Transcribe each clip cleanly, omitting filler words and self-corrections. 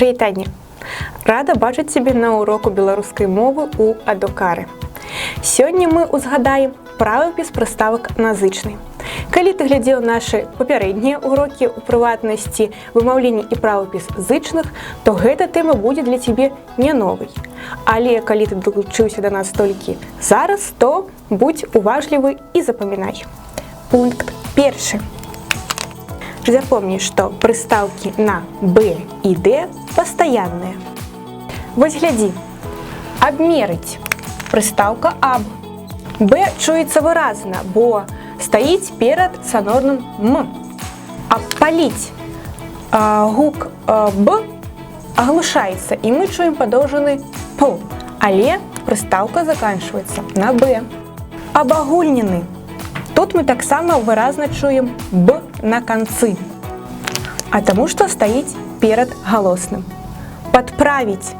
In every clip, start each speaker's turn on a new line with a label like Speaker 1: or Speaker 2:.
Speaker 1: Прывітанне! Рада бачыць цябе на уроку беларускай мовы ў Адукары. Сёння мы узгадаем правапіс прыставак на зычны. Калі ты глядзеў нашы папярэднія урокі, у прыватнасці вымаўленне і правапіс зычных, то гэта тэма будзе для цябе не новай. Але калі ты далучыўся да нас толькі зараз, то будзь уважлівы і запамінай. Пункт першы. Запомни, што прыстаўкі на «б» і «д» пастаянныя. Вось глядзі. Абмерыць. Прыстаўка «аб». «Б» чуецца выразна, бо стаіць перад санорным «м». Абпаліць. Гук «б» аглушаецца, і мы чуем падоўжаны «п», але прыстаўка заканчваецца на «б». Абагульнены. Тут мы таксама выразна чуем «б» на канцы, а таму што стаіць перад галосным. Падправіць.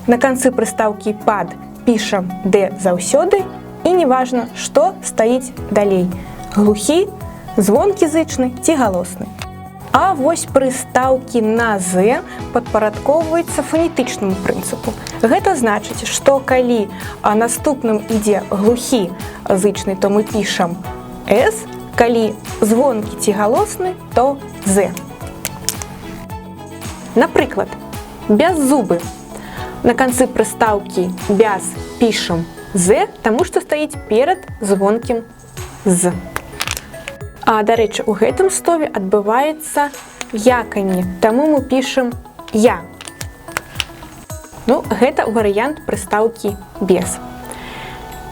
Speaker 1: На канцы прыстаўкі «пад» пішам «д» заўсёды, і неважна, што стаіць далей – глухі, звонкі зычны ці галосны. А вось прыстаўкі на «з» падпарадкоўваюцца фанетычнаму прынцыпу. Гэта значыць, што калі наступным ідзе глухі зычны, то мы пішам «с», калі звонкі ці галосны, то «з». Напрыклад, бяззубы. На канцы прыстаўкі «бяз» пішам «з», таму што стаіць перад звонкім «з». А, дарэчы, у гэтым слове адбываецца яканне, таму мы пішам «я». Ну, гэта варыянт прыстаўкі «без».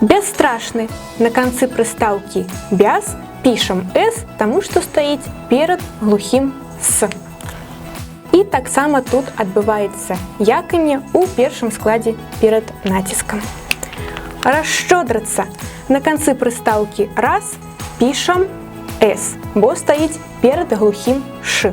Speaker 1: Бясстрашны. На канцы прыстаўкі «бяз» пішам «с», таму што стаіць перад глухім «с». І таксама тут адбываецца яканне ў першым складзе перад націскам. Расшчодрыцца. На канцы прыстаўкі «раз» пішам «с», бо стаіць перад глухім «ш».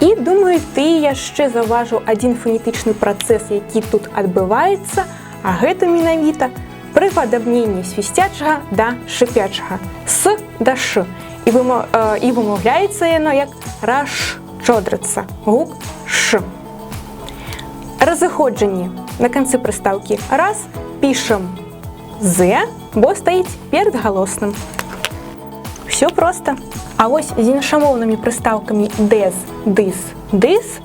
Speaker 1: І, думаю, ты яшчэ заўважыў адзін фанетычны працэс, які тут адбываецца, а гэта менавіта прыпадабненне свісцячага да шыпячага, «с» да «ш». І вымаўляецца яно як «расшчодрыцца», гук «ш». Разыходжанне. На канцы прыстаўкі «раз» пішам «з», бо стаіць перад галосным. Всё проста. А вось з іншамоўнымі прыстаўкамі «дэз», «дыс», «дыс»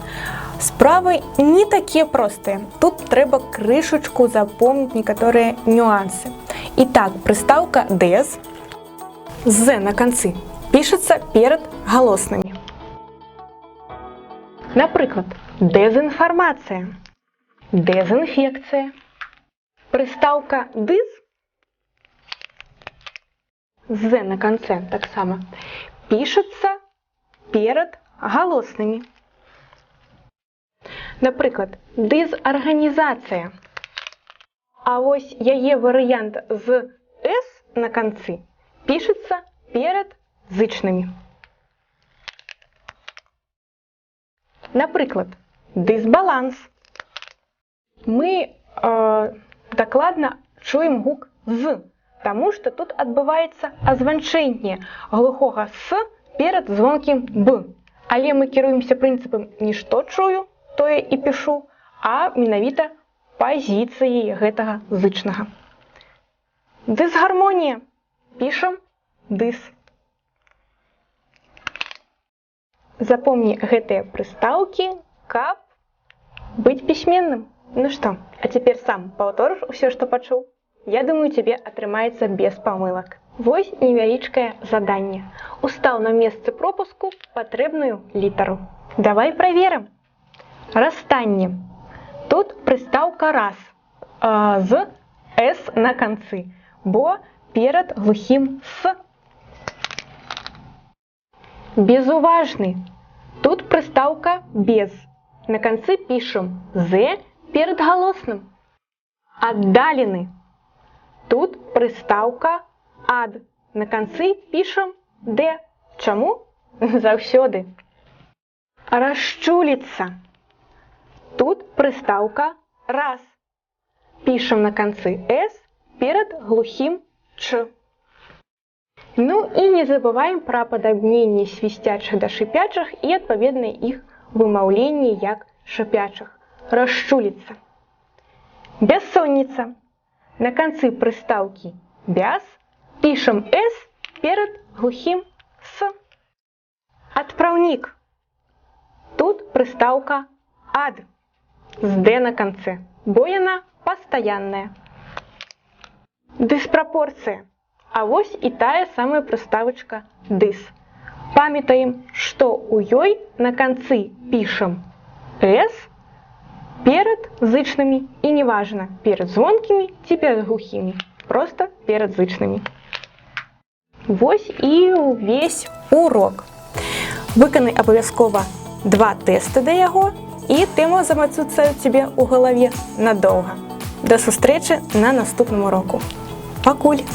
Speaker 1: справы не такія простыя. Тут трэба крышачку запомніць некаторыя нюансы. І так, прыстаўка «дэз» «з» на канцы пішацца перад галоснымі. Напрыклад, дэзінфармацыя, дэзінфекцыя. Прыстаўка «дыз» «з» на канцы таксама пішацца перад галоснымі. Напрыклад, дызарганізацыя. А вось яе варыянт з «с» на канцы пішацца перад зычнымі. Напрыклад, дысбаланс. Мы дакладна чуем гук «з», таму што тут адбываецца азванчэнне глухога «с» перад звонкім «б». Але мы кіруемся прынцыпам не што чую, тое і пішу, а менавіта пазіцыяй гэтага зычнага. Дысгармонія. Пішам «дыс». Запомні гэтыя прыстаўкі, каб быць пісьменным. Ну што, а цяпер сам паўторыш усё, што пачуў? Я думаю, цябе атрымаецца без памылак. Вось невялічкае заданне. Устаў на месцы пропуску патрэбную літару. Давай праверым. Расстанне. Тут прыстаўка «раз» з «с» на канцы, бо перад глухім «с». Безуважны. Тут прыстаўка «без». На канцы пішам «з» перад галосным. Аддалены. Тут прыстаўка «ад». На канцы пішам «д». Чаму? Заўсёды. Расчуліцца. Тут прыстаўка «раз». Пішам на канцы «с» перад глухім «ч». Ну і не забываем пра падабненне свісцячых да шыпячых і адпаведна іх вымаўленні як шапячых. Расчуліцца. Бяссонніца. На канцы прыстаўкі «бяс» пішам «с» перад глухім «с». Адпраўнік. Тут прыстаўка «ад» з «д» на канцы, бо яна пастаянная. Дыспрапорцыя. А вось і тая самая прыставачка «дыс». Памятаем, што ў ёй на канцы пішам «с» перад зычнымі і неважна, перад звонкімі ці перад глухімі, проста перад зычнымі. Вось і ўвесь урок. Выканай абавязкова 2 тэсты да яго, і тэма замацуецца ў цябе ў галаве надоўга. Да сустрэчы на наступным уроку. Пакуль!